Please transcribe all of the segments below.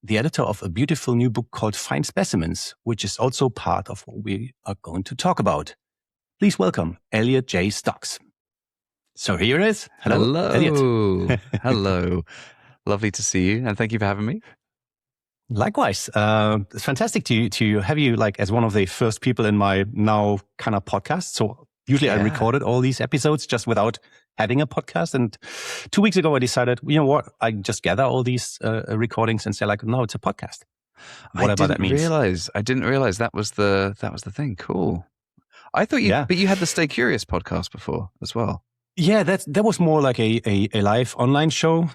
the editor of a beautiful new book called Fine Specimens, which is also part of what we are going to talk about. Please welcome Elliot Jay Stocks. So here it is. Hello. Elliot. Hello. Lovely to see you, and thank you for having me. Likewise. It's fantastic to have you like as one of the first people in my now kind of podcast. So usually I recorded all these episodes just without having a podcast. And 2 weeks ago, I decided, you know what, I just gather all these recordings and say like, no, it's a podcast. Whatever that means. I didn't realize that was the thing. Cool. I thought but you had the Stay Curious podcast before as well. Yeah, that was more like a live online show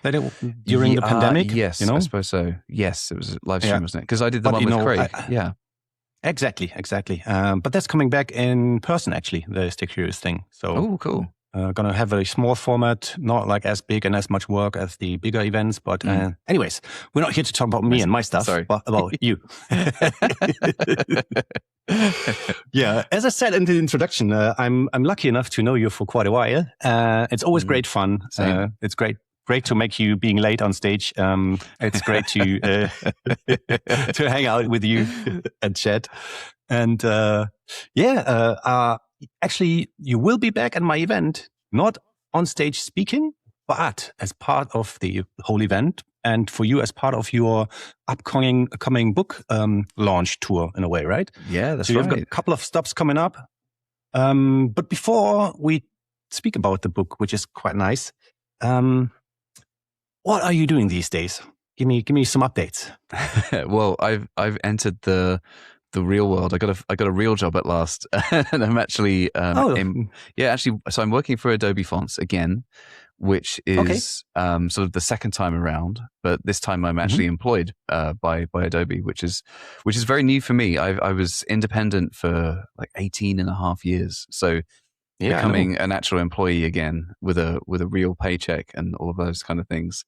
during the pandemic. Yes, I suppose so. Yes, it was a live stream, wasn't it? Because I did the one with Craig. Exactly. But that's coming back in person, actually, the Stay Curious thing. So, cool. Gonna have a small format, not like as big and as much work as the bigger events. But anyways, we're not here to talk about me and my stuff, but about you. Yeah, as I said in the introduction, I'm lucky enough to know you for quite a while. It's always great fun. It's great to make you being late on stage. It's great to to hang out with you and chat. And actually, you will be back at my event, not on stage speaking, but as part of the whole event, and for you as part of your upcoming book launch tour in a way, right? Yeah, that's so right. You've got a couple of stops coming up. But before we speak about the book, which is quite nice, what are you doing these days? Give me some updates. Well, I've entered the real world. I got a real job at last, and I'm actually so I'm working for Adobe Fonts again, which is sort of the second time around, but this time I'm actually employed by Adobe, which is very new for me. I was independent for like 18 and a half years, so becoming an actual employee again with a real paycheck and all of those kind of things.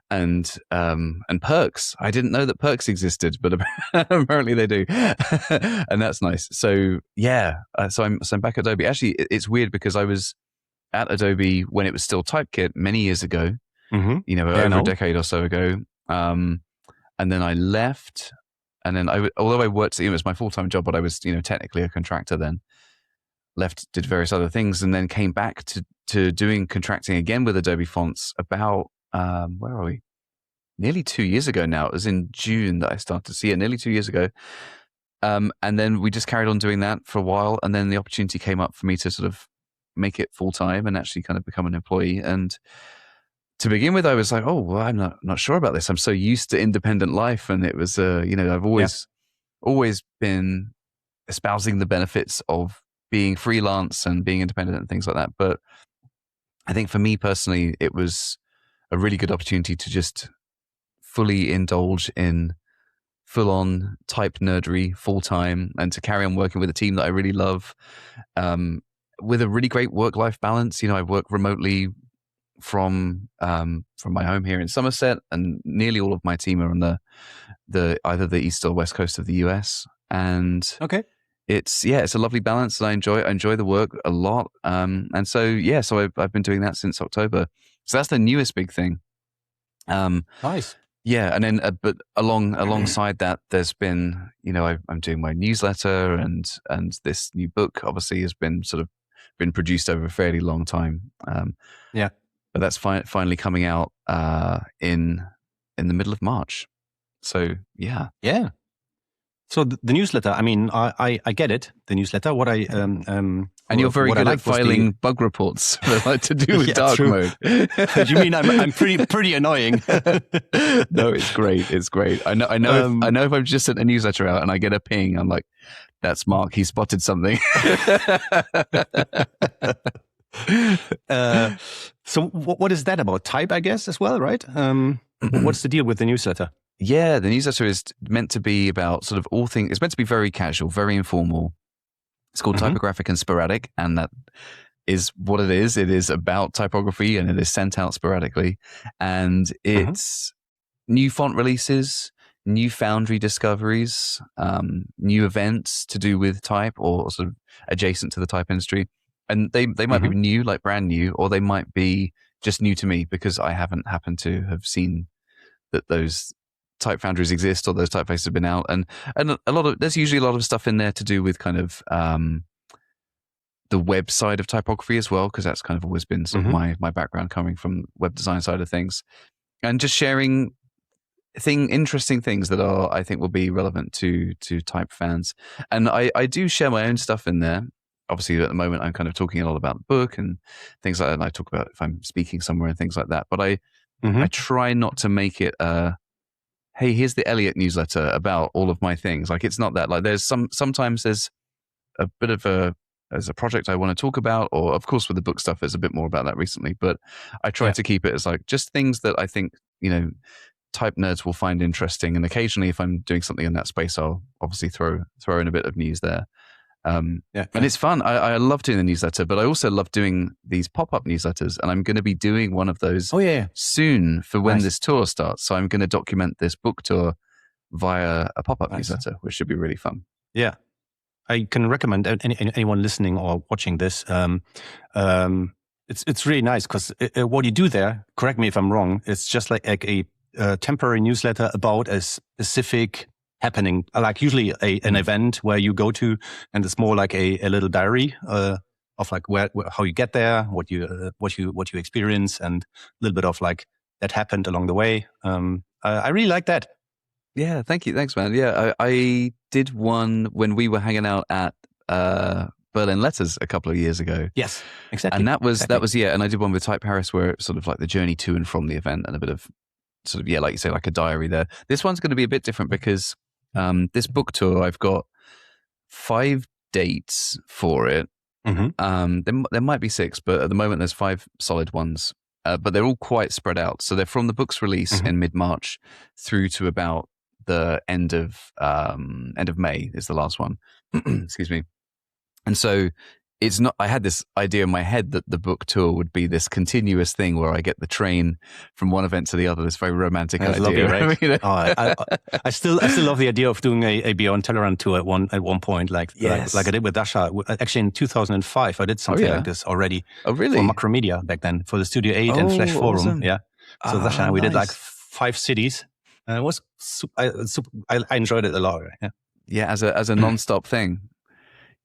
And perks. I didn't know that perks existed, but apparently they do, and that's nice. So so I'm back at Adobe. Actually, it's weird because I was at Adobe when it was still Typekit many years ago. Over a decade or so ago. And then I left, and then although I worked, it was my full-time job, but I was technically a contractor then. Left, did various other things, and then came back to doing contracting again with Adobe Fonts about. Where are we? Nearly 2 years ago now. It was in June that I started to see it, nearly 2 years ago. And then we just carried on doing that for a while. And then the opportunity came up for me to sort of make it full time and actually kind of become an employee. And to begin with, I was like, oh, well, I'm not sure about this. I'm so used to independent life. And it was, I've always been espousing the benefits of being freelance and being independent and things like that. But I think for me personally, it was a really good opportunity to just fully indulge in full-on type nerdery full-time and to carry on working with a team that I really love, with a really great work-life balance. I work remotely from my home here in Somerset, and nearly all of my team are on the either the east or west coast of the US. And it's a lovely balance, and I enjoy the work a lot. And so I've been doing that since October. So that's the newest big thing. Nice. Yeah, and then but alongside that, there's been I'm doing my newsletter, and this new book obviously has been produced over a fairly long time. But that's finally coming out in the middle of March. So yeah. So the newsletter, I mean, I get it. The newsletter. What I and you're very good at filing bug reports like to do with dark mode. You mean I'm pretty annoying? No, it's great. It's great. I know if I've just sent a newsletter out and I get a ping, I'm like, that's Marc. He spotted something. So what is that about? Type, I guess, as well, right? What's the deal with the newsletter? Yeah, the newsletter is meant to be about sort of all things. It's meant to be very casual, very informal. It's called Typographic and Sporadic, and that is what it is. It is about typography, and it is sent out sporadically. And it's new font releases, new foundry discoveries, new events to do with type or sort of adjacent to the type industry. And they might be new, like brand new, or they might be just new to me because I haven't happened to have seen that those type foundries exist or those typefaces have been out, and there's usually a lot of stuff in there to do with kind of the web side of typography as well, because that's kind of always been sort of my background, coming from web design side of things, and just sharing interesting things that I think will be relevant to type fans. And I do share my own stuff in there. Obviously, at the moment, I'm kind of talking a lot about the book and things like that. And I talk about if I'm speaking somewhere and things like that. But I try not to make it hey, here's the Elliot newsletter about all of my things. Like, it's not that. Like, sometimes there's a bit of as a project I want to talk about, or of course with the book stuff, there's a bit more about that recently. But I try to keep it as like just things that I think, type nerds will find interesting. And occasionally, if I'm doing something in that space, I'll obviously throw in a bit of news there. And it's fun. I love doing the newsletter, but I also love doing these pop-up newsletters, and I'm going to be doing one of those soon for when this tour starts. So I'm going to document this book tour via a pop-up newsletter, which should be really fun. Yeah. I can recommend anyone listening or watching this. It's really nice because what you do there, correct me if I'm wrong, it's just like a temporary newsletter about a specific happening, like usually an event where you go to, and it's more like a little diary of like how you get there, what you experience, and a little bit of like that happened along the way. I really like that. Yeah, thank you. Thanks, man. Yeah, I did one when we were hanging out at Berlin Letters a couple of years ago. Yes, exactly. And that was and I did one with Type Paris where it's sort of like the journey to and from the event, and a bit of sort of, like you say, like a diary there. This one's going to be a bit different because this book tour, I've got 5 dates for it. There might be 6, but at the moment there's 5 solid ones. But they're all quite spread out. So they're from the book's release in mid-March through to about the end of May is the last one. Excuse me. And so it's not, I had this idea in my head that the book tour would be this continuous thing where I get the train from one event to the other. This very romantic idea. Lovely, right? I still love the idea of doing a Beyond Tellerrand tour at one point, like I did with Dasha. Actually, in 2005, I did something like this already. Oh, really? For Macromedia back then, for the Studio 8 and Flash Forum. Awesome. Yeah. So Dasha and we did like 5 cities. And it was I enjoyed it a lot. Yeah, as a non-stop thing.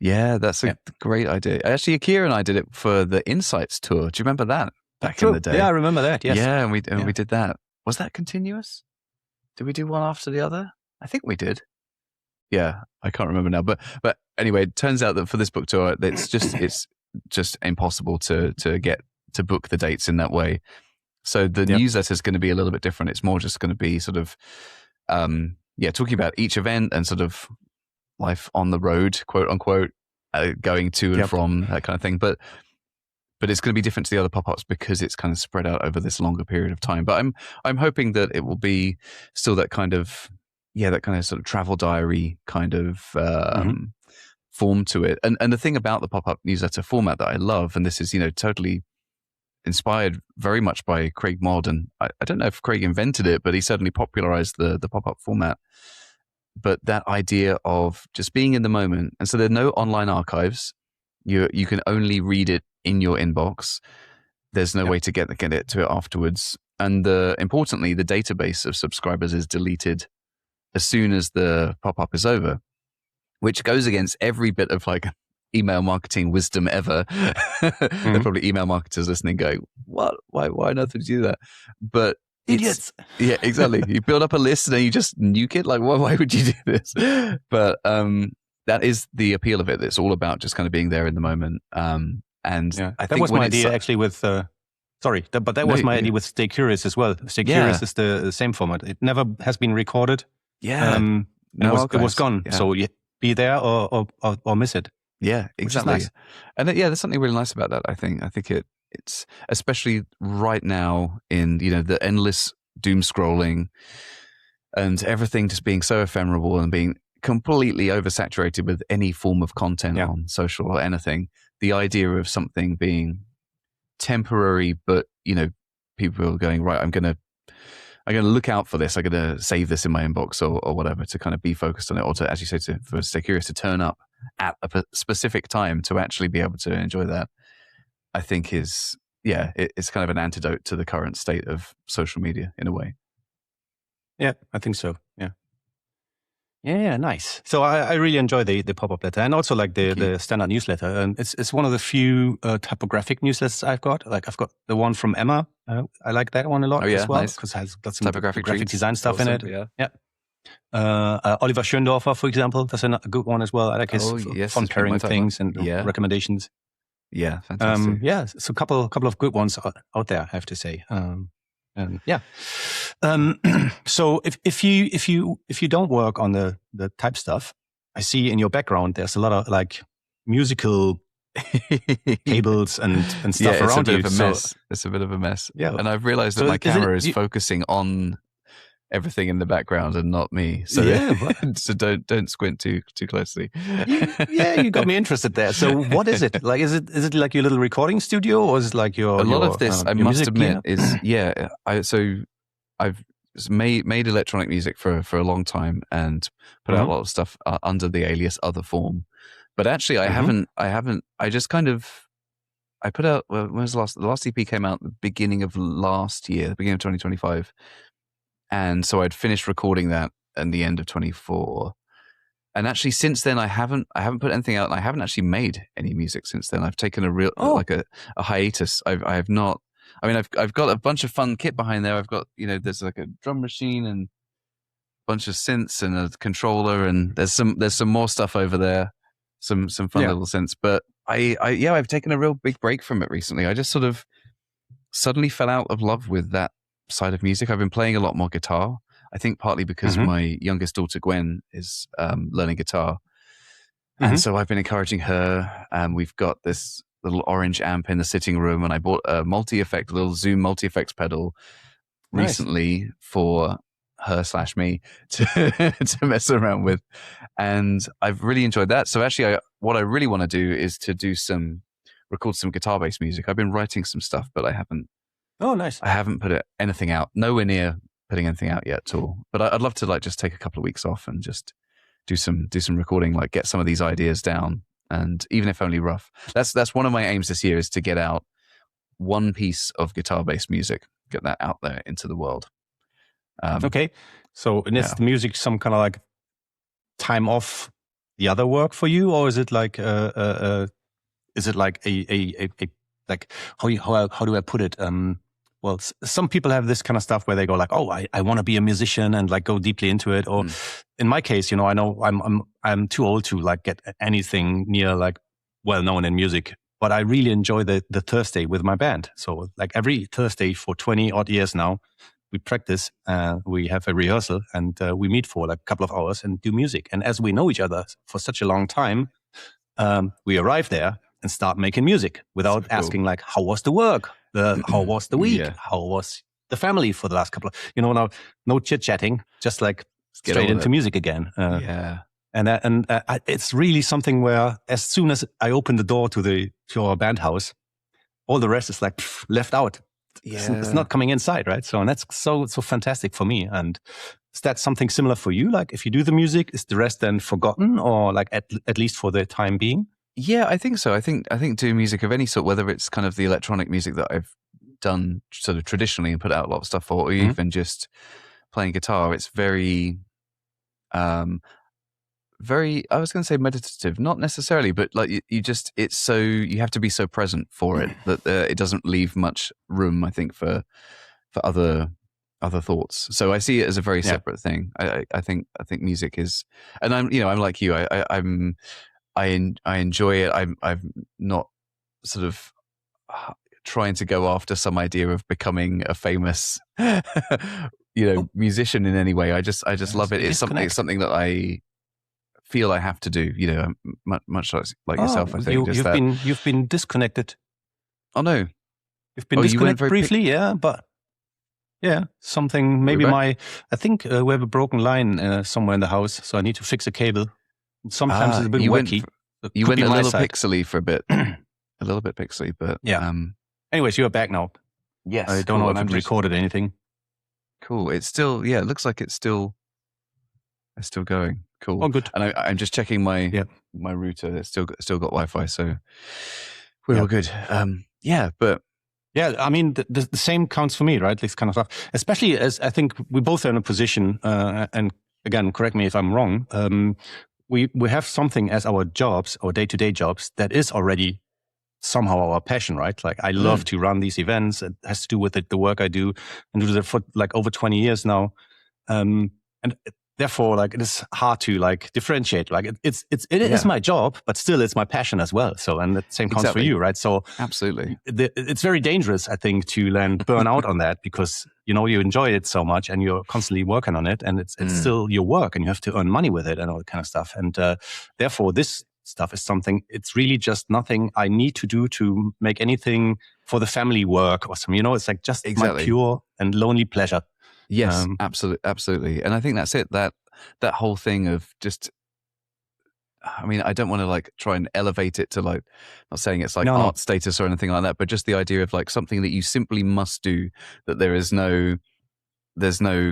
Yeah, that's a great idea. Actually, Akira and I did it for the Insights tour. Do you remember that back in the day? Yeah, I remember that. Yes. Yeah, and we did that. Was that continuous? Did we do one after the other? I think we did. Yeah, I can't remember now. But anyway, it turns out that for this book tour, it's just impossible to get to book the dates in that way. So the newsletter is going to be a little bit different. It's more just going to be sort of talking about each event and sort of life on the road, quote unquote, going to and from, that kind of thing. But it's going to be different to the other pop-ups because it's kind of spread out over this longer period of time. But I'm hoping that it will be still that kind of sort of travel diary kind of form to it. And the thing about the pop-up newsletter format that I love, and this is totally inspired very much by Craig Modd, and I don't know if Craig invented it, but he certainly popularized the pop-up format. But that idea of just being in the moment. And so there are no online archives. You can only read it in your inbox. There's no way to get it to it afterwards. And importantly, the database of subscribers is deleted as soon as the pop-up is over, which goes against every bit of like email marketing wisdom ever. There are probably email marketers listening going, what? Why on earth would you do that? But idiots. Yeah, exactly. You build up a list and then you just nuke it. Like, why would you do this? But that is the appeal of it. It's all about just kind of being there in the moment. And I think that was my idea actually with. That was my idea with Stay Curious as well. Stay Curious is the same format. It never has been recorded. Yeah, it was gone. Yeah. So you be there or miss it. Yeah, exactly. Nice. And there's something really nice about that. I think it's especially right now in the endless doom scrolling and everything just being so ephemeral and being completely oversaturated with any form of content on social or anything. The idea of something being temporary, but people are going, right, I'm gonna look out for this. I'm gonna save this in my inbox or whatever to kind of be focused on it, or to, as you say, for Stay Curious to turn up at a specific time to actually be able to enjoy that. I think it's kind of an antidote to the current state of social media in a way. Yeah, I think so. Yeah. Yeah, nice. So I really enjoy the pop-up letter, and also like the standard newsletter. And it's one of the few typographic newsletters I've got. Like I've got the one from Emma. I like that one a lot as well because it has got some graphic design stuff in it. Yeah. Oliver Schöndorfer, for example, that's a good one as well. I like his font pairing things and recommendations. Yeah, fantastic. So a couple of good ones out there, I have to say. So if you don't work on the type stuff, I see in your background there's a lot of like musical cables and stuff around you. It's a bit of a mess. Yeah, and I've realized that my camera is focusing on everything in the background and not me. So so don't squint too closely. You got me interested there. So what is it? Like is it like your little recording studio, or is it like your lot of this I must admit is I've made electronic music for a long time and put out a lot of stuff under the alias Other Form. But actually I haven't I just kind of I put out when was the last EP came out the beginning of last year, the beginning of 2025. And so I'd finished recording that at the end of 24. And actually since then I haven't put anything out, and I haven't actually made any music since then. I've taken a real like a hiatus. I have not. I mean I've got a bunch of fun kit behind there. I've got, there's like a drum machine and a bunch of synths and a controller, and there's some more stuff over there. Some fun little synths. But I've taken a real big break from it recently. I just sort of suddenly fell out of love with that side of music. I've been playing a lot more guitar. I think partly because my youngest daughter Gwen is learning guitar, and so I've been encouraging her. We've got this little orange amp in the sitting room, and I bought a little Zoom multi-effects pedal recently for her/me to mess around with, and I've really enjoyed that. So actually, what I really want to do is to record some guitar-based music. I've been writing some stuff, but I haven't. Oh, nice. I haven't put anything out. Nowhere near putting anything out yet at all. But I'd love to like just take a couple of weeks off and just do some recording, like get some of these ideas down, and even if only rough. That's one of my aims this year, is to get out one piece of guitar-based music, get that out there into the world. Okay. So is the music some kind of like time off the other work for you, or is it like is it like a like how do I put it? Well, some people have this kind of stuff where they go like, oh, I want to be a musician and like go deeply into it. Or in my case, I know I'm too old to like get anything near like well known in music, but I really enjoy the Thursday with my band. So like every Thursday for 20 odd years now, we practice, we have a rehearsal, and we meet for like a couple of hours and do music. And as we know each other for such a long time, we arrive there and start making music without asking like, how was the work? How was the week? How was the family for the last couple of, no chit-chatting, just like straight into music again. And it's really something where as soon as I open the door to our band house, all the rest is like left out. It's not coming inside, right? So, and that's so fantastic for me. And is that something similar for you? Like if you do the music, is the rest then forgotten, or like at least for the time being? Yeah, I think so. I think doing music of any sort, whether it's kind of the electronic music that I've done sort of traditionally and put out a lot of stuff for, or even just playing guitar, it's very, I was going to say meditative, not necessarily, but like you have to be so present for it that it doesn't leave much room, I think, for other thoughts. So I see it as a very separate thing. I think music is, and I'm like you. I enjoy it. I'm not sort of trying to go after some idea of becoming a famous, musician in any way. I just love it. It's something that I feel I have to do. Much like yourself. I think you've been disconnected. Oh no, you've been disconnected briefly. But something. Maybe I think we have a broken line somewhere in the house, so I need to fix a cable. Sometimes it's a bit wacky. You went a little pixely for a bit. A little bit pixely, but anyways, you're back now. Yes. I don't know if I've recorded anything. Cool. It's still, it looks like it's still going. Cool. Oh, good. And I'm just checking my router. It's still got Wi-Fi, so we're all good. But Yeah, I mean, the same counts for me, right? This kind of stuff, especially as I think we both are in a position, and again, correct me if I'm wrong. We have something as our jobs, our day-to-day jobs, that is already somehow our passion, right? Like I love to run these events. It has to do with the work I do and do that for like over 20 years now. And therefore, like it is hard to like differentiate. Like it is my job, but still it's my passion as well. So, and the same counts for you, right? So absolutely, it's very dangerous, I think, to then burn out on that because you enjoy it so much and you're constantly working on it, and it's still your work, and you have to earn money with it and all that kind of stuff. And therefore, this stuff is something. It's really just nothing I need to do to make anything for the family work or something. It's like just my pure and lonely pleasure. Yes, absolutely. And I think that's it. That whole thing of just, I mean, I don't want to like try and elevate it to like, not saying it's like art status or anything like that, but just the idea of like something that you simply must do, that there's no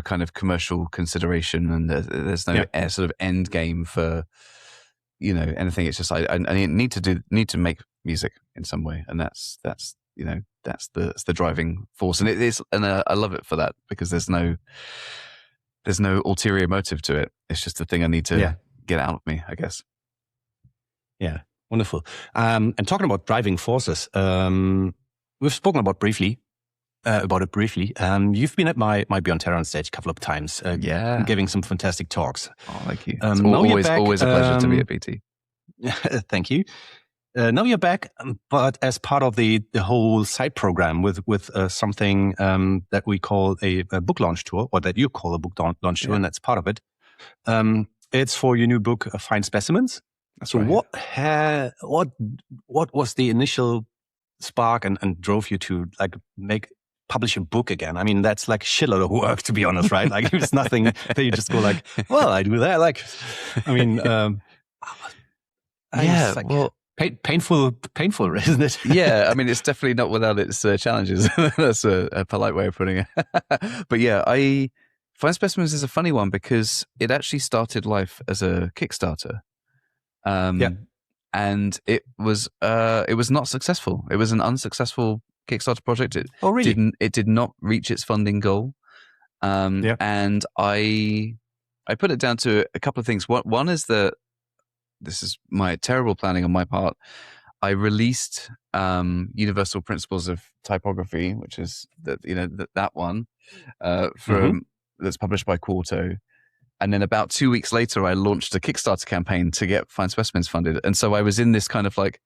kind of commercial consideration, and there's no sort of end game for, anything. It's just I need to make music in some way, and that's the driving force, and it is, and I love it for that, because there's no ulterior motive to it. It's just the thing I need to get out of me, I guess. Yeah, wonderful. And talking about driving forces, we've spoken about it briefly. You've been at my Beyond Terror on stage a couple of times, giving some fantastic talks. Oh, thank you. It's always a pleasure to be at BT. Thank you. Now you're back, but as part of the whole side program with something that we call a book launch tour, or that you call a book launch tour, and that's part of it. It's for your new book, Fine Specimens. That's so right. What was the initial spark and drove you to like publish a book again? I mean, that's like a shitload of work, to be honest, right? Like it's nothing that you just go like, well, I do that. Like, I mean, well. Painful, isn't it? Yeah, I mean, it's definitely not without its challenges. That's a polite way of putting it. But yeah, Fine Specimens is a funny one because it actually started life as a Kickstarter, and it was not successful. It was an unsuccessful Kickstarter project. It did not reach its funding goal, and I put it down to a couple of things. One is that. This is my terrible planning on my part. I released Universal Principles of Typography, which is that one that's published by Quarto. And then about 2 weeks later, I launched a Kickstarter campaign to get Fine Specimens funded. And so I was in this kind of like,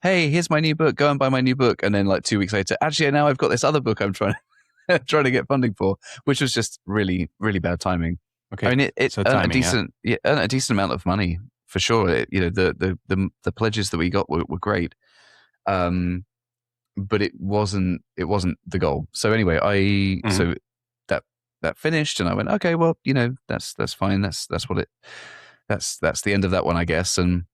hey, here's my new book, go and buy my new book. And then like 2 weeks later, actually, now I've got this other book I'm trying to get funding for, which was just really, really bad timing. Okay. I mean, it earned a decent amount of money. For sure, the pledges that we got were great, but it wasn't the goal. So anyway, so that finished, and I went, okay, well, that's fine. That's the end of that one, I guess, and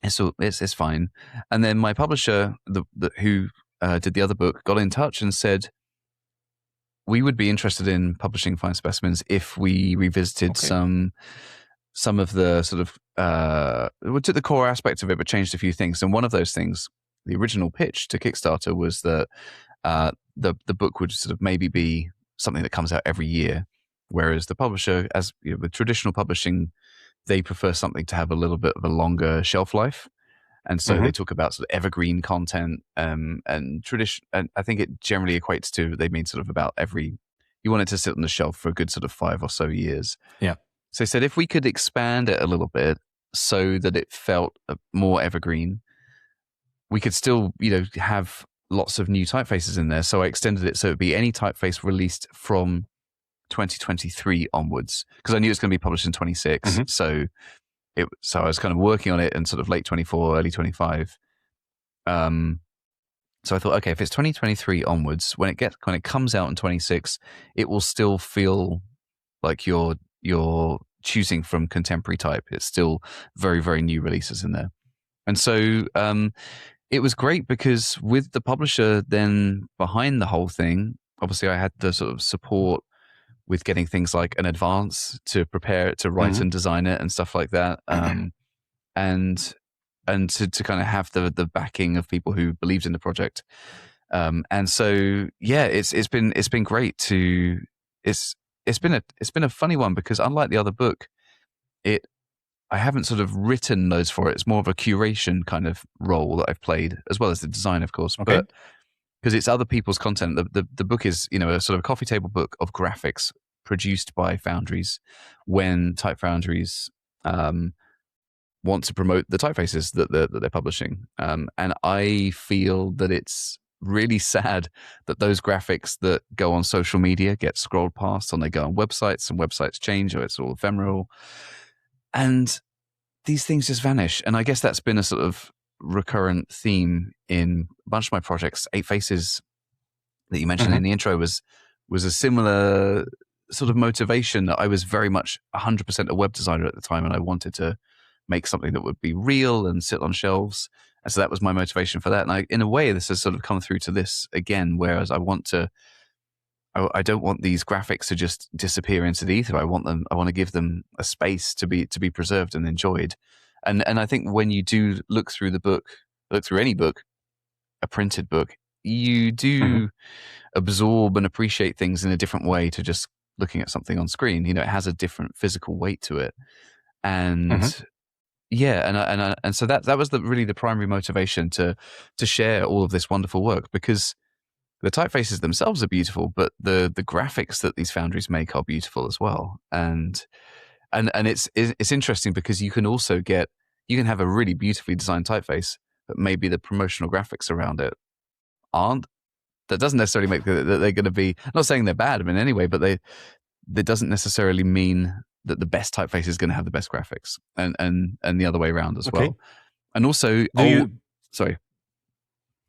it's fine. And then my publisher, who did the other book, got in touch and said, we would be interested in publishing Fine Specimens if we revisited some of the sort of we took the core aspect of it, but changed a few things. And one of those things, the original pitch to Kickstarter, was that the book would sort of maybe be something that comes out every year, whereas the publisher, as with traditional publishing, they prefer something to have a little bit of a longer shelf life. And so they talk about sort of evergreen content, and tradition. And I think it generally equates to, they mean sort of about you want it to sit on the shelf for a good sort of 5 or so years. Yeah. So I said, if we could expand it a little bit so that it felt more evergreen, we could still, have lots of new typefaces in there. So I extended it so it would be any typeface released from 2023 onwards, because I knew it's going to be published in 26. So I was kind of working on it in sort of late 24, early 25. So I thought, okay, if it's 2023 onwards, when it comes out in 26, it will still feel like you're choosing from contemporary type. It's still very, very new releases in there. And so it was great because with the publisher then behind the whole thing, obviously I had the sort of support with getting things like an advance to prepare it, to write and design it and stuff like that. And to kind of have the backing of people who believed in the project. And so, yeah, it's been great to, it's been a funny one because unlike the other book, I haven't sort of written those for it. It's more of a curation kind of role that I've played, as well as the design, of course. Okay. But because it's other people's content, the book is, a sort of coffee table book of graphics produced by foundries when type foundries want to promote the typefaces that they're publishing. And I feel that it's really sad that those graphics that go on social media get scrolled past, and they go on websites, and websites change, or it's all ephemeral. And these things just vanish. And I guess that's been a sort of recurrent theme in a bunch of my projects. 8 Faces that you mentioned in the intro was a similar sort of motivation. That I was very much 100% a web designer at the time, and I wanted to make something that would be real and sit on shelves. And so that was my motivation for that. And in a way, this has sort of come through to this again, whereas I don't want these graphics to just disappear into the ether. I want to give them a space to be preserved and enjoyed. And I think when you do look through any book, a printed book, you do absorb and appreciate things in a different way to just looking at something on screen. It has a different physical weight to it. And yeah, and so that was really the primary motivation to share all of this wonderful work, because the typefaces themselves are beautiful, but the graphics that these foundries make are beautiful as well. And it's interesting because you can have a really beautifully designed typeface, but maybe the promotional graphics around it aren't. That doesn't necessarily make that they're going to be. I'm not saying they're bad in any way, but that doesn't necessarily mean that the best typeface is going to have the best graphics, and the other way around as well. And also, sorry.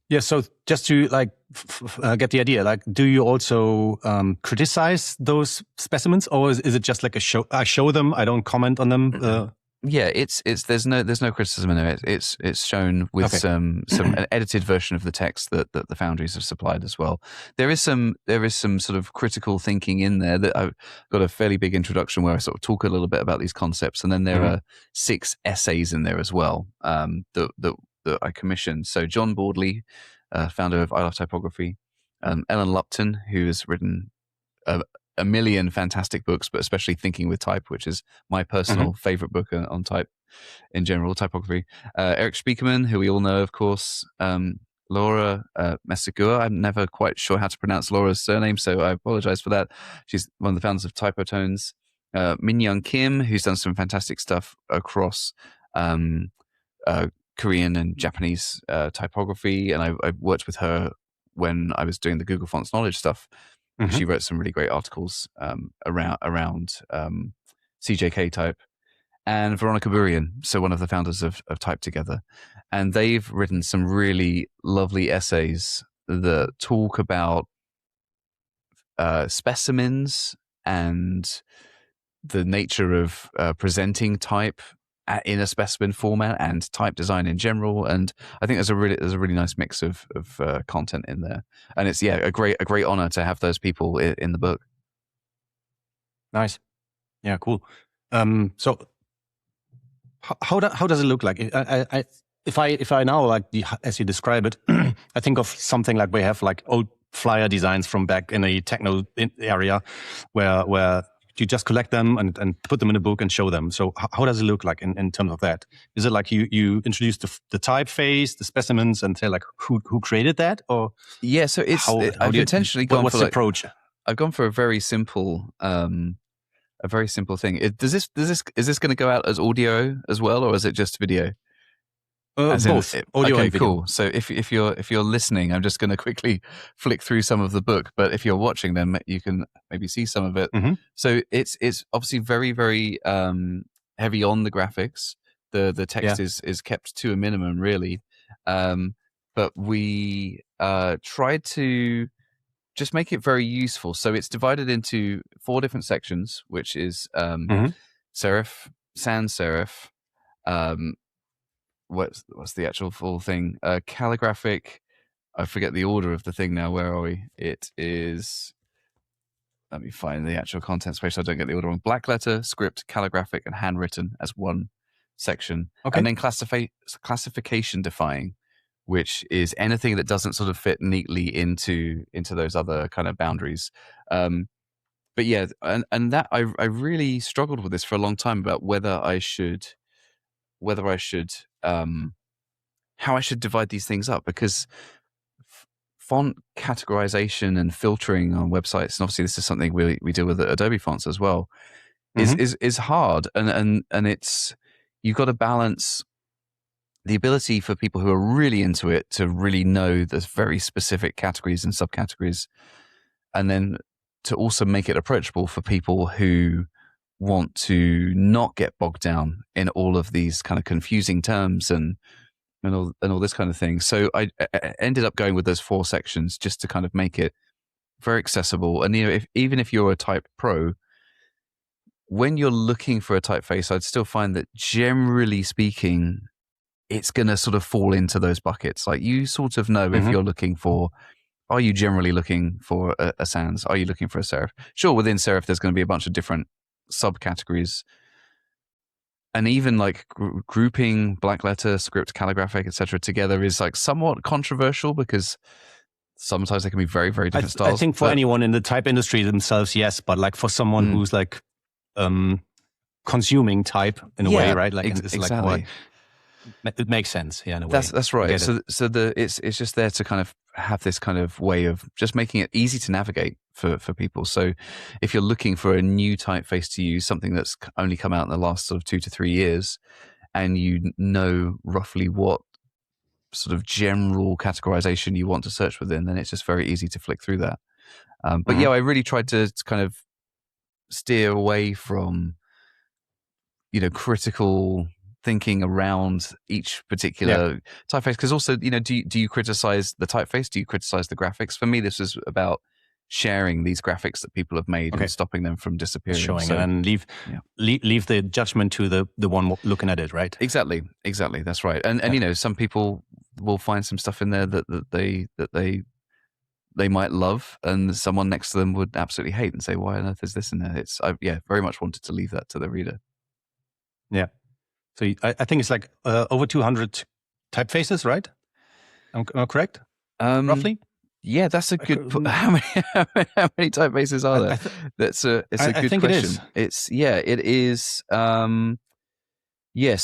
Yeah, so just to get the idea, do you also criticize those specimens, or is it just like a show? I show them, I don't comment on them. Yeah, it's there's no criticism in it. It's shown with some an edited version of the text that the foundries have supplied as well. There is some sort of critical thinking in there. That I've got a fairly big introduction where I sort of talk a little bit about these concepts, and then there are 6 essays in there as well that I commissioned. So John Boardley, founder of I Love Typography, Ellen Lupton, who has written a million fantastic books, but especially Thinking with Type, which is my personal favorite book on type in general, typography. Eric Spiekermann, who we all know, of course. Laura Messagua. I'm never quite sure how to pronounce Laura's surname, so I apologize for that. She's one of the founders of Typotones. Min Young Kim, who's done some fantastic stuff across Korean and Japanese typography, and I've worked with her when I was doing the Google Fonts Knowledge stuff. She wrote some really great articles around CJK type. And Veronica Burian, so one of the founders of Type Together. And they've written some really lovely essays that talk about specimens and the nature of presenting type in a specimen format and type design in general. And I think there's a really nice mix of content in there. And it's a great honor to have those people in the book. Nice. Yeah, cool. So how does it look like? If I now as you describe it, I think of something like we have like old flyer designs from back in a techno area where you just collect them and put them in a book and show them. So how does it look like in terms of that? Is it like you introduce the typeface, the specimens, and say like who created that? Or so it's I've intentionally gone what's for the approach? I've gone for a very simple thing. Is this going to go out as audio as well, or is it just video? Both audio and video. Cool. So if you're listening, I'm just going to quickly flick through some of the book. But if you're watching them, you can maybe see some of it. So it's obviously very, very heavy on the graphics. The text is kept to a minimum, really. But we tried to just make it very useful. So it's divided into 4 different sections, which is serif, sans serif. What's the actual full thing? Calligraphic. I forget the order of the thing now. Where are we? It is. Let me find the actual contents page so I don't get the order wrong. Black letter, script, calligraphic, and handwritten as one section. Okay. And then classification defying, which is anything that doesn't sort of fit neatly into those other kind of boundaries. But yeah, and that I really struggled with this for a long time about whether I should how I should divide these things up, because font categorization and filtering on websites, and obviously this is something we deal with at Adobe Fonts as well, is hard, and it's, you've got to balance the ability for people who are really into it to really know the very specific categories and subcategories, and then to also make it approachable for people who want to not get bogged down in all of these kind of confusing terms and all this kind of thing. So I ended up going with those 4 sections just to kind of make it very accessible. And even if you're a type pro, when you're looking for a typeface, I'd still find that generally speaking, it's going to sort of fall into those buckets. Like, you sort of know if you're looking for, are you generally looking for a sans? Are you looking for a serif? Sure, within serif, there's going to be a bunch of different subcategories. And even like grouping black letter, script, calligraphic, etc. together is like somewhat controversial, because sometimes they can be very, very different styles. I think for anyone in the type industry themselves, yes. But like for someone who's like consuming type in a way, right? Like it's exactly. Like it makes sense, yeah. In a way. That's right. So it's just there to kind of have this kind of way of just making it easy to navigate for people. So if you're looking for a new typeface to use, something that's only come out in the last sort of 2 to 3 years, and you know roughly what sort of general categorization you want to search within, then it's just very easy to flick through that. But yeah, I really tried to kind of steer away from, critical thinking around each particular typeface, because also, do you criticize the typeface? Do you criticize the graphics? For me, this is about sharing these graphics that people have made and stopping them from disappearing. Showing and leave the judgment to the one looking at it, right? Exactly. That's right. And some people will find some stuff in there that they might love, and someone next to them would absolutely hate and say, why on earth is this in there? I very much wanted to leave that to the reader. Yeah. So I think it's like over 200 typefaces, right? Am I correct? Roughly? Yeah, that's a good. How many typefaces are there? It's a good question. It is. So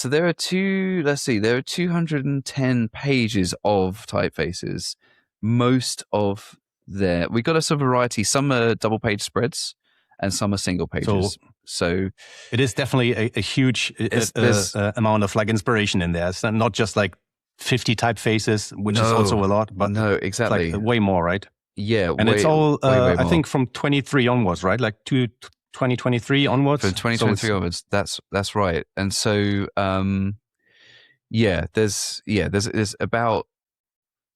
there are there are 210 pages of typefaces. Most of we got a sort of variety. Some are double page spreads, and some are single pages. So it is definitely a huge amount of like inspiration in there. It's not just like 50 typefaces, which is also a lot, but no, exactly, it's like way more, right? Yeah, and it's all I think from 23 onwards, right? Like 2023 onwards. From 2023 onwards, that's right. And so there's about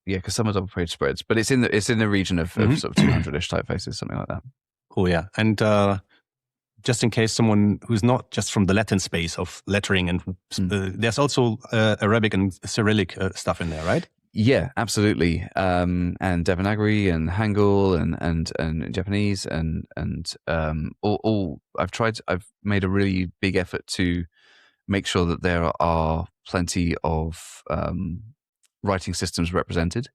because some are double page spreads, but it's in the region of sort of 200-ish typefaces, something like that. Oh yeah, and just in case someone who's not just from the Latin space of lettering, and there's also Arabic and Cyrillic stuff in there, right? Yeah, absolutely. And Devanagari and Hangul and Japanese and all. I've made a really big effort to make sure that there are plenty of writing systems represented.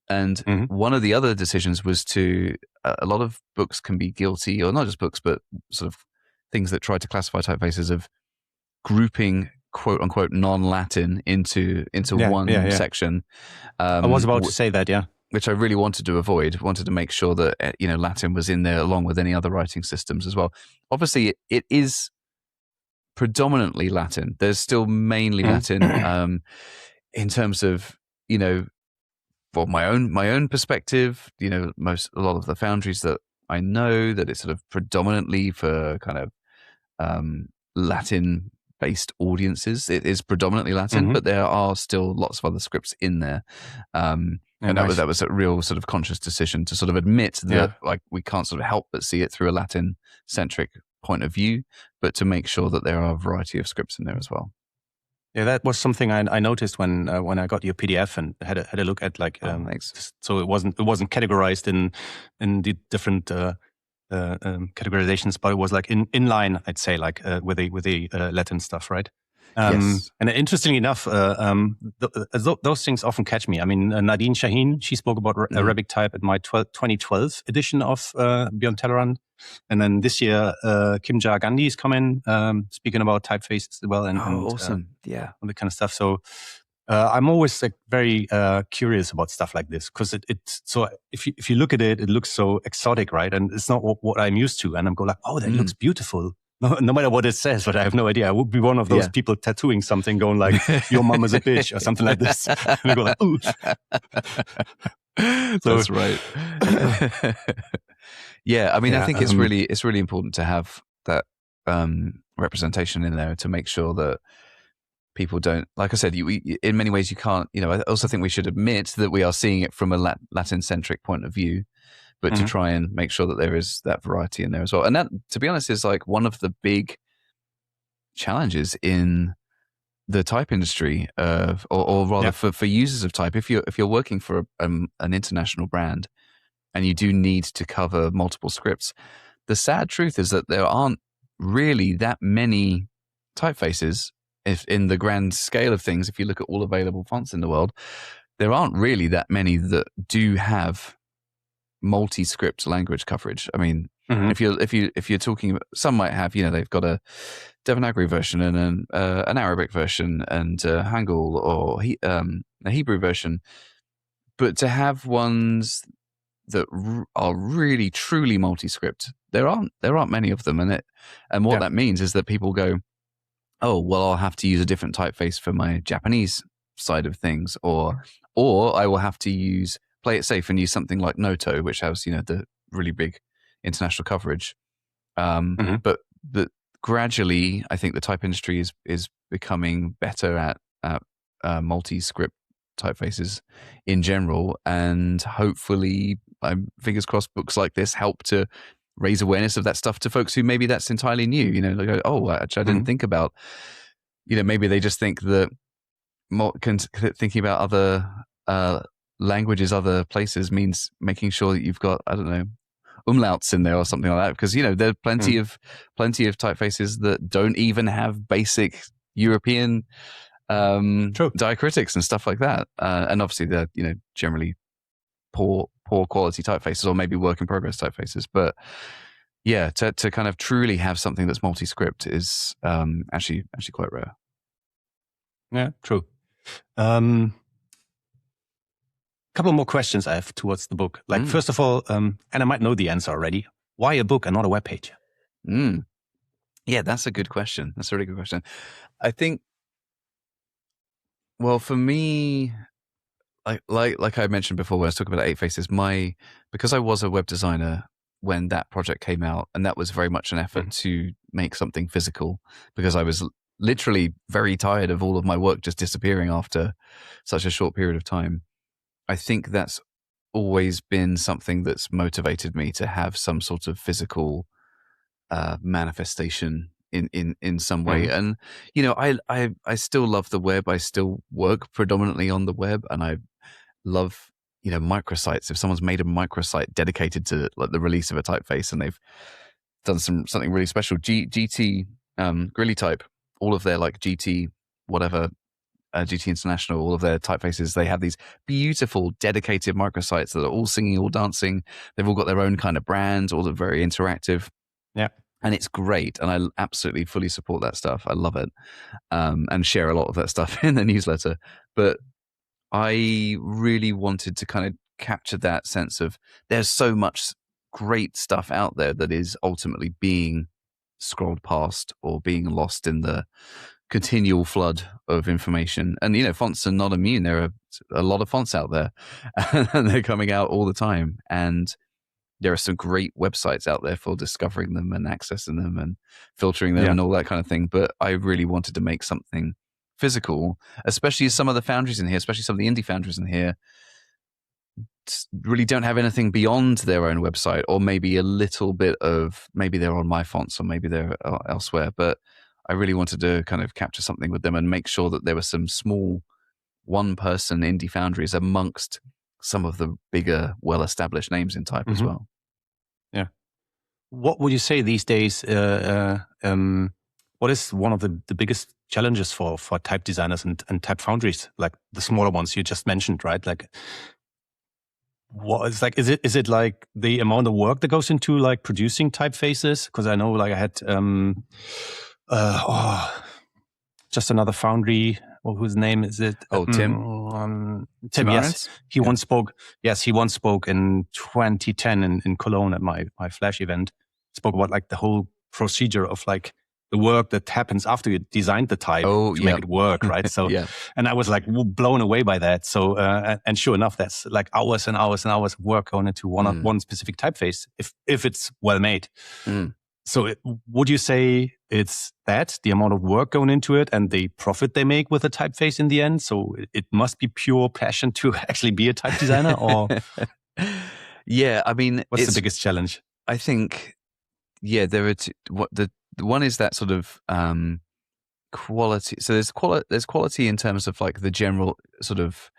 And one of the other decisions was a lot of books can be guilty, or not just books, but sort of things that try to classify typefaces, of grouping quote unquote non-Latin into one section. I was about to say that, which I really wanted to avoid. Wanted to make sure that Latin was in there along with any other writing systems as well. Obviously, it is predominantly Latin. There's still mainly Latin in terms of for my own perspective, a lot of the foundries that I know, that it's sort of predominantly for kind of Latin-based audiences. It is predominantly Latin, but there are still lots of other scripts in there. And that was a real sort of conscious decision to sort of admit that like we can't sort of help but see it through a Latin-centric point of view, but to make sure that there are a variety of scripts in there as well. Yeah, that was something I noticed when I got your PDF and had a look at like so it wasn't categorized in the different categorizations, but it was like in line, I'd say, like with the Latin stuff, right? Yes. And interestingly enough, those things often catch me. I mean, Nadine Shaheen, she spoke about Arabic type at my 2012 edition of Beyond Tellerrand. And then this year, Kim Ja Gandhi is coming, speaking about typefaces as well. And awesome. And the kind of stuff. So I'm always like very curious about stuff like this, because so if you look at it, it looks so exotic, right? And it's not what I'm used to. And I'm going like, oh, that looks beautiful. No matter what it says, but I have no idea. I would be one of those people tattooing something, going like, "Your mom is a bitch" or something like this. And I go like, "Ooh." That's right. Yeah, I mean, I think it's really important to have that representation in there to make sure that people don't, like I said, in many ways you can't. I also think we should admit that we are seeing it from a Latin-centric point of view. But to try and make sure that there is that variety in there as well. And that, to be honest, is like one of the big challenges in the type industry, or rather for users of type. If you're working for an international brand and you do need to cover multiple scripts, the sad truth is that there aren't really that many typefaces. If in the grand scale of things, if you look at all available fonts in the world, there aren't really that many that do have multi-script language coverage. I mean, if you're talking, some might have, they've got a Devanagari version and an Arabic version and Hangul or a Hebrew version, but to have ones that are really truly multi-script, there aren't many of them, and what that means is that people go, oh well, I'll have to use a different typeface for my Japanese side of things, or I will have to play it safe and use something like Noto, which has the really big international coverage. But gradually, I think the type industry is becoming better at multi-script typefaces in general, and hopefully, fingers crossed, books like this help to raise awareness of that stuff to folks who maybe that's entirely new. They go, oh, actually, I didn't think about. Maybe they just think that thinking about other languages, other places means making sure that you've got, I don't know, umlauts in there or something like that, because there are plenty of typefaces that don't even have basic European diacritics and stuff like that, and obviously they're generally poor quality typefaces, or maybe work in progress typefaces. But to kind of truly have something that's multi-script is actually quite rare. Yeah, true. Couple more questions I have towards the book. Like, first of all, and I might know the answer already, why a book and not a web page? Yeah, that's a good question. That's a really good question. I think, well, for me, like I mentioned before when I was talking about Eight Faces, because I was a web designer when that project came out, and that was very much an effort to make something physical, because I was literally very tired of all of my work just disappearing after such a short period of time. I think that's always been something that's motivated me to have some sort of physical manifestation in some way. And I still love the web. I still work predominantly on the web, and I love microsites. If someone's made a microsite dedicated to like the release of a typeface, and they've done something really special, GT Grilly Type, all of their like GT whatever. GT International, all of their typefaces, they have these beautiful dedicated microsites that are all singing, all dancing. They've all got their own kind of brand, all are very interactive. Yeah. And it's great. And I absolutely fully support that stuff. I love it. And share a lot of that stuff in the newsletter. But I really wanted to kind of capture that sense of there's so much great stuff out there that is ultimately being scrolled past or being lost in the continual flood of information. And fonts are not immune. There are a lot of fonts out there and they're coming out all the time, and there are some great websites out there for discovering them and accessing them and filtering them and all that kind of thing. But I really wanted to make something physical, especially some of the foundries in here, especially some of the indie foundries in here, really don't have anything beyond their own website, or maybe a little bit of, maybe they're on my fonts or maybe they're elsewhere. But I really wanted to kind of capture something with them and make sure that there were some small one-person indie foundries amongst some of the bigger, well-established names in type as well. Yeah. What would you say these days? What what is one of the biggest challenges for type designers and type foundries, like the smaller ones you just mentioned, right? Like, what is like, is it like the amount of work that goes into like producing typefaces? Because I know like I had just another foundry. Well, whose name is it? Tim. Tim, yes. He once spoke in 2010 in Cologne at my Flash event. Spoke about like the whole procedure of like the work that happens after you designed the type to make it work, right? So, and I was like blown away by that. So, and sure enough, that's like hours and hours and hours of work going into one specific typeface if it's well made. So would you say it's that, the amount of work going into it and the profit they make with the typeface in the end? So it must be pure passion to actually be a type designer, or? Yeah, I mean, what's the biggest challenge? I think, there are two. The one is that sort of quality. So there's quality in terms of like the general sort of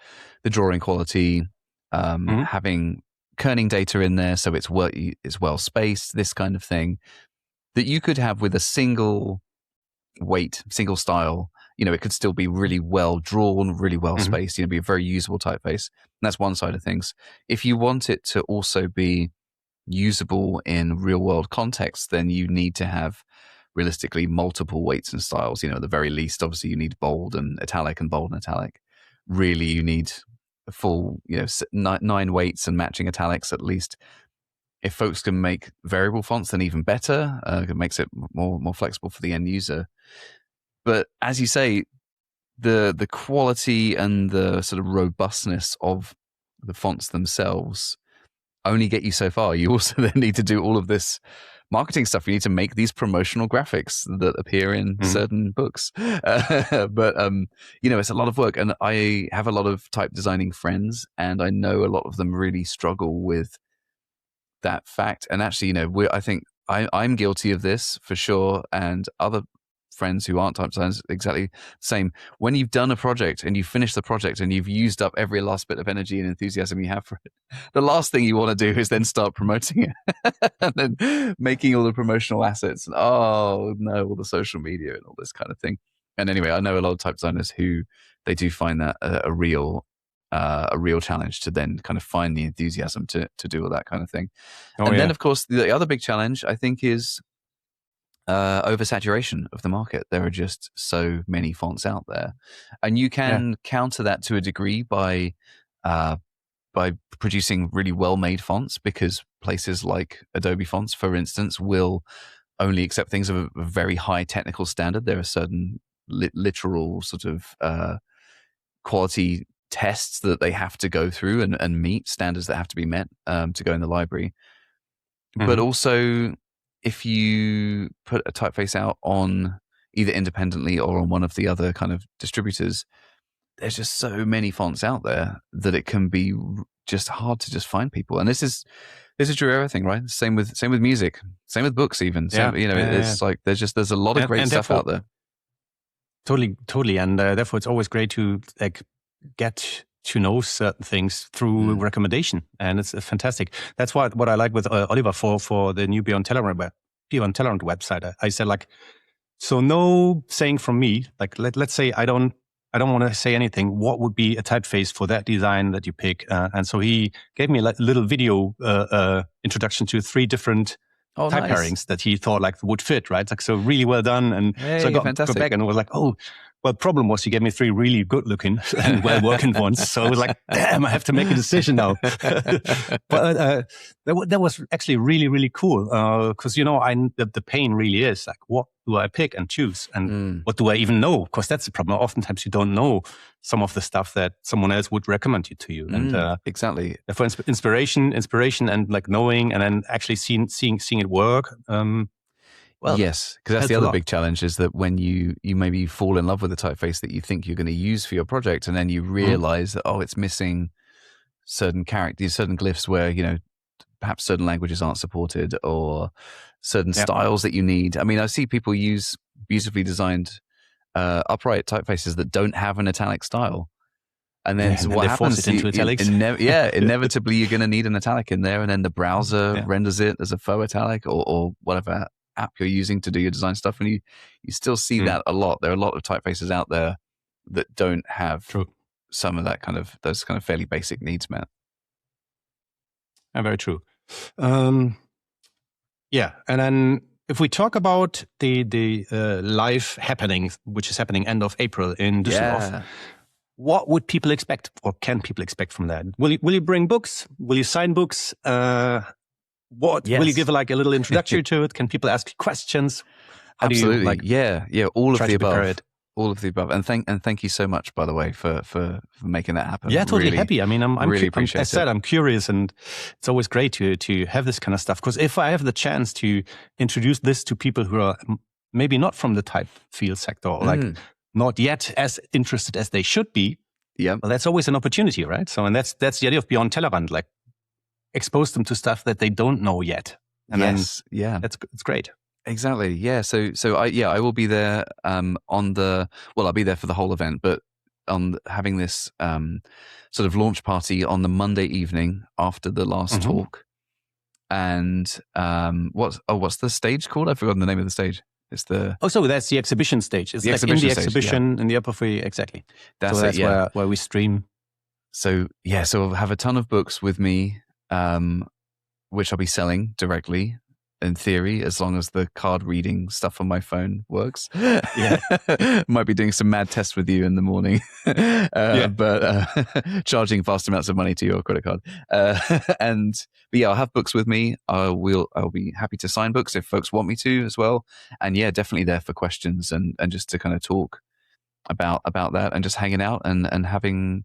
the drawing quality, having kerning data in there, so it's well spaced, this kind of thing, that you could have with a single weight, single style. It could still be really well drawn, really well spaced, be a very usable typeface. And that's one side of things. If you want it to also be usable in real world context, then you need to have realistically multiple weights and styles. At the very least, obviously you need bold and italic and bold and italic. Really, you need a full, 9 weights and matching italics at least. If folks can make variable fonts, then even better. It makes it more flexible for the end user. But as you say, the quality and the sort of robustness of the fonts themselves only get you so far. You also then need to do all of this marketing stuff. You need to make these promotional graphics that appear in certain books. But it's a lot of work. And I have a lot of type designing friends, and I know a lot of them really struggle with that fact. And actually, I think I'm guilty of this for sure, and other friends who aren't type designers exactly the same. When you've done a project and you finish the project and you've used up every last bit of energy and enthusiasm you have for it, the last thing you want to do is then start promoting it and then making all the promotional assets and all the social media and all this kind of thing. And anyway, I know a lot of type designers who they do find that a real challenge to then kind of find the enthusiasm to do all that kind of thing. Then, of course, the other big challenge, I think, is oversaturation of the market. There are just so many fonts out there, and you can counter that to a degree by producing really well-made fonts, because places like Adobe Fonts, for instance, will only accept things of a very high technical standard. There are certain literal sort of quality tests that they have to go through and meet, standards that have to be met to go in the library. But also, if you put a typeface out on either independently or on one of the other kind of distributors, there's just so many fonts out there that it can be just hard to just find people. And this is true of everything, right? Same with music, same with books even. It's like there's a lot of great stuff out there. Totally. And therefore it's always great to like get to know certain things through recommendation, and it's fantastic. That's what I like with Oliver for the new Beyond Tellerrand website. I said like, so no saying from me, like let's say I don't want to say anything. What would be a typeface for that design that you pick? And so he gave me a little video introduction to 3 different type pairings that he thought like would fit, right? Like, so really well done. And so I got back and was like, oh. Well, the problem was he gave me 3 really good-looking and well-working ones. So I was like, damn, I have to make a decision now. But that was actually really, really cool. Because, the pain really is like, what do I pick and choose? And what do I even know? Because that's the problem. Oftentimes you don't know some of the stuff that someone else would recommend to you. And exactly. For inspiration and like knowing and then actually seeing it work. Well, yes, because that's the other big challenge, is that when you maybe fall in love with a typeface that you think you're going to use for your project, and then you realize that, it's missing certain characters, certain glyphs where, perhaps certain languages aren't supported, or certain styles that you need. I mean, I see people use beautifully designed upright typefaces that don't have an italic style. And then so what happens? Inevitably, you're going to need an italic in there, and then the browser renders it as a faux italic or whatever app you're using to do your design stuff. And you still see that a lot. There are a lot of typefaces out there that don't have some of those kind of fairly basic needs met. Very true. Yeah, and then if we talk about the live happening, which is happening end of April in Düsseldorf, what would people expect, or can people expect from that? Will you bring books? Will you sign books? Will you give like a little introductory to it? Can people ask questions? How Absolutely. Do you, all of the above. All of the above, and thank you so much, by the way, for making that happen. Yeah, totally really, happy. I mean, I'm really appreciate as I said, I'm curious, and it's always great to have this kind of stuff. Because if I have the chance to introduce this to people who are maybe not from the type field sector, or like not yet as interested as they should be, well, that's always an opportunity, right? So, and that's the idea of Beyond Tellerrand, like expose them to stuff that they don't know yet, and it's great. Exactly. Yeah. So I will be there I'll be there for the whole event, but on having this sort of launch party on the Monday evening after the last talk. And what's the stage called? I've forgotten the name of the stage. It's the so that's the exhibition stage. It's like in the exhibition in the upper foyer, exactly. That's where we stream. So I'll have a ton of books with me, which I'll be selling directly. In theory, as long as the card reading stuff on my phone works. Might be doing some mad tests with you in the morning, but charging vast amounts of money to your credit card. I'll have books with me. I'll be happy to sign books if folks want me to as well. And definitely there for questions and just to kind of talk about that and just hanging out and having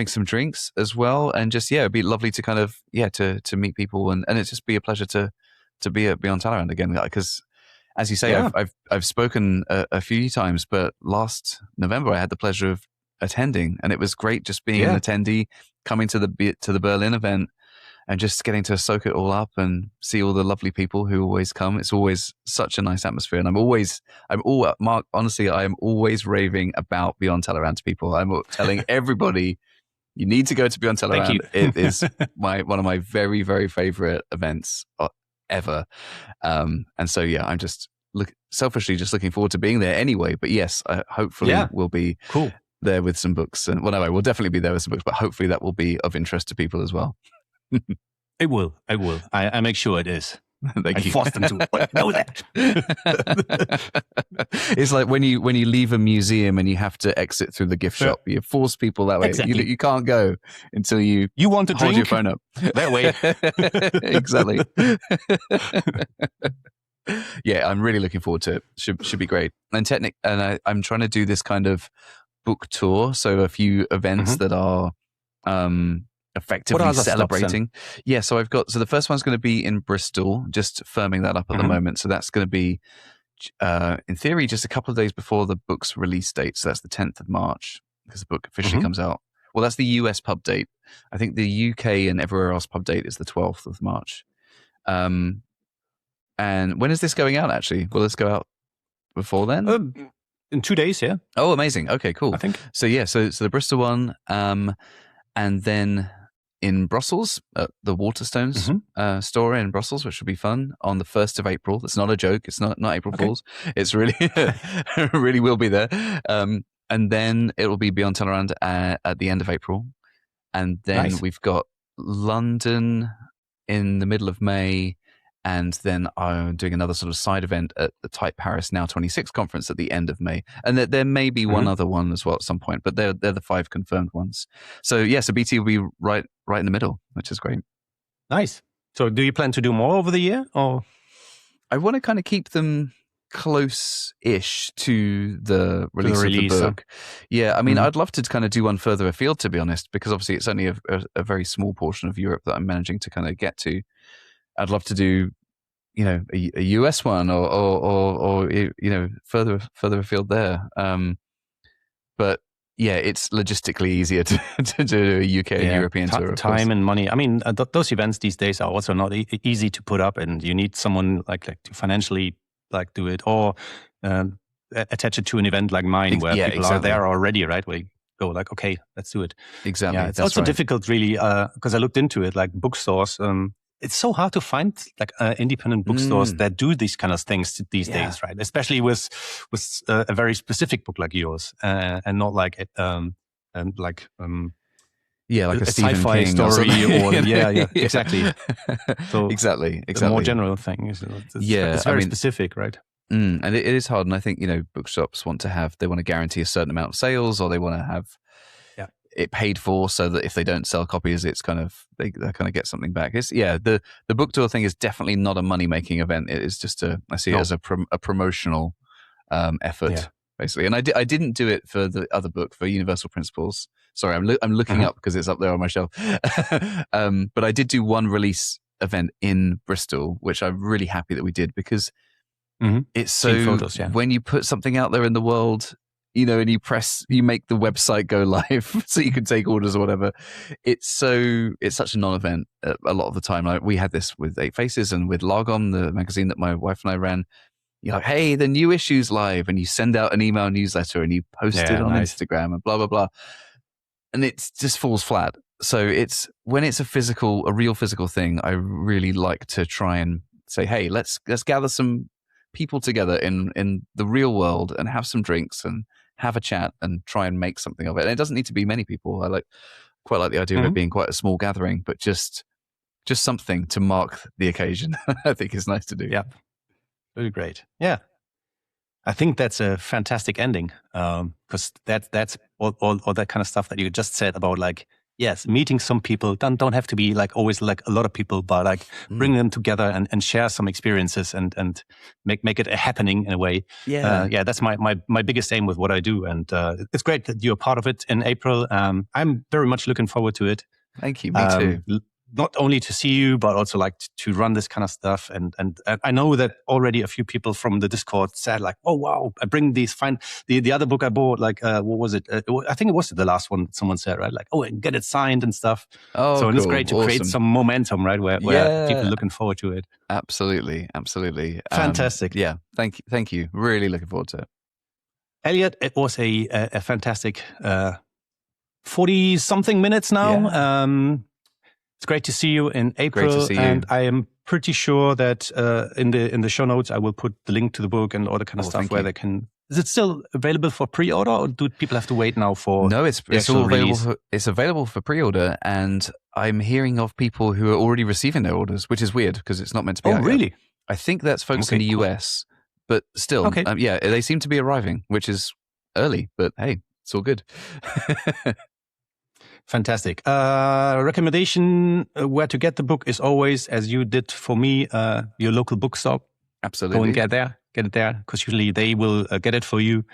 some drinks as well. And just it'd be lovely to kind of to meet people and it'd just be a pleasure to be at Beyond Tellerrand again, because as you say, I've spoken a few times, but last November I had the pleasure of attending, and it was great just being an attendee, coming to the Berlin event, and just getting to soak it all up and see all the lovely people who always come. It's always such a nice atmosphere, and Marc, honestly, I am always raving about Beyond Tellerrand to people. I'm telling everybody, you need to go to Beyond Tellerrand. It is one of my very, very favorite events ever. And so I'm just selfishly just looking forward to being there anyway. But yes, hopefully we'll be there with some books, and I will definitely be there with some books, but hopefully that will be of interest to people as well. It will. I make sure it is. Thank you. Force them to know that. It's like when you leave a museum and you have to exit through the gift shop. You force people that way. Exactly. You can't go until you want to hold drink your phone up that way. Exactly. I'm really looking forward to it. Should be great. And I'm trying to do this kind of book tour, so a few events that are effectively celebrating. So I've got, so the first one's going to be in Bristol, just firming that up at the moment. So that's going to be, in theory, just a couple of days before the book's release date. So that's the 10th of March, because the book officially comes out. Well, that's the US pub date. I think the UK and everywhere else pub date is the 12th of March. And when is this going out, actually? Will this go out before then? In 2 days, yeah. Oh, amazing. Okay, cool. I think. So so the Bristol one, and then in Brussels, at the Waterstones store in Brussels, which will be fun, on the 1st of April. That's not a joke. It's not April Fool's. It's really, really will be there. And then it will be Beyond Tellerrand at the end of April. And then we've got London in the middle of May. And then I'm doing another sort of side event at the Type Paris Now 26 conference at the end of May. And there may be one other one as well at some point, but they're the 5 confirmed ones. So so BT will be right in the middle, which is great. Nice. So do you plan to do more over the year, or? I want to kind of keep them close-ish to the release of the book. I mean, I'd love to kind of do one further afield, to be honest, because obviously it's only a very small portion of Europe that I'm managing to kind of get to. I'd love to do, a US one or further afield there. But it's logistically easier to do a UK and European tour. Time and money. I mean, those events these days are also not easy to put up, and you need someone like to financially do it, or attach it to an event like mine where people are there already, right? Where you go okay, let's do it. Exactly. It's also difficult, really, because I looked into it, like bookstores. it's so hard to find like independent bookstores that do these kind of things these days, right? Especially with a very specific book like yours, and not like like a sci-fi King story or exactly. So exactly. A more general thing. It's very specific, right? And it is hard, and I think bookshops want to guarantee a certain amount of sales, or they want to have it paid for, so that if they don't sell copies, it's kind of they kind of get something back. It's the book tour thing is definitely not a money making event. It is just I see it as a promotional effort basically. And I didn't do it for the other book, for Universal Principles. Sorry, I'm looking up because it's up there on my shelf. But I did do one release event in Bristol, which I'm really happy that we did, because it's so photos, when you put something out there in the world, and you make the website go live so you can take orders or whatever. It's such a non-event a lot of the time. Like we had this with Eight Faces and with Logom, the magazine that my wife and I ran. You're like, hey, the new issue's live, and you send out an email newsletter and you post it on Instagram and blah, blah, blah. And it just falls flat. So when it's a real physical thing, I really like to try and say, hey, let's gather some people together in the real world and have some drinks and have a chat and try and make something of it. And it doesn't need to be many people. I quite like the idea of it being quite a small gathering, but just something to mark the occasion. I think is nice to do. Yeah, really great. Yeah, I think that's a fantastic ending, because that's all that kind of stuff that you just said about yes, meeting some people don't have to be always a lot of people, but bring them together and share some experiences and make it a happening in a way. Yeah. That's my biggest aim with what I do. And it's great that you're part of it in April. I'm very much looking forward to it. Thank you. Me too. Not only to see you, but also to run this kind of stuff. And I know that already a few people from the Discord said oh, wow, I bring these the other book I bought, what was it? I think it was the last one that someone said, right? And get it signed and stuff. Oh, so cool. It's great to create some momentum, right? Where people are looking forward to it. Absolutely. Fantastic. Thank you. Really looking forward to it. Elliot, it was a fantastic 40-something minutes now. Yeah. It's great to see you in April. Great to see you. And I am pretty sure that in the show notes, I will put the link to the book and all the kind of stuff where they can. Is it still available for pre-order, or do people have to wait now for? No, it's all available. It's available for pre-order, and I'm hearing of people who are already receiving their orders, which is weird because it's not meant to be. Oh, really? I think that's folks in the US, but still, they seem to be arriving, which is early. But hey, it's all good. Fantastic. Recommendation where to get the book is always, as you did for me, your local bookstore. Absolutely. Go and get it there, because usually they will get it for you,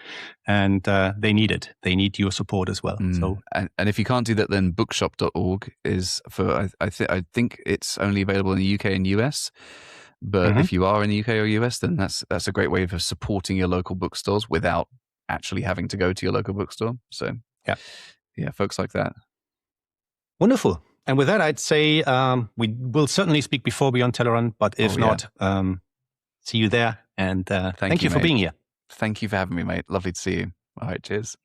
and they need it. They need your support as well. So, and if you can't do that, then bookshop.org is for. I think it's only available in the UK and US. But if you are in the UK or US, then that's a great way of supporting your local bookstores without actually having to go to your local bookstore. So yeah, folks like that. Wonderful. And with that, I'd say we will certainly speak before Beyond Tellerrand, but if not, see you there. And thank you for being here. Thank you for having me, mate. Lovely to see you. All right, cheers.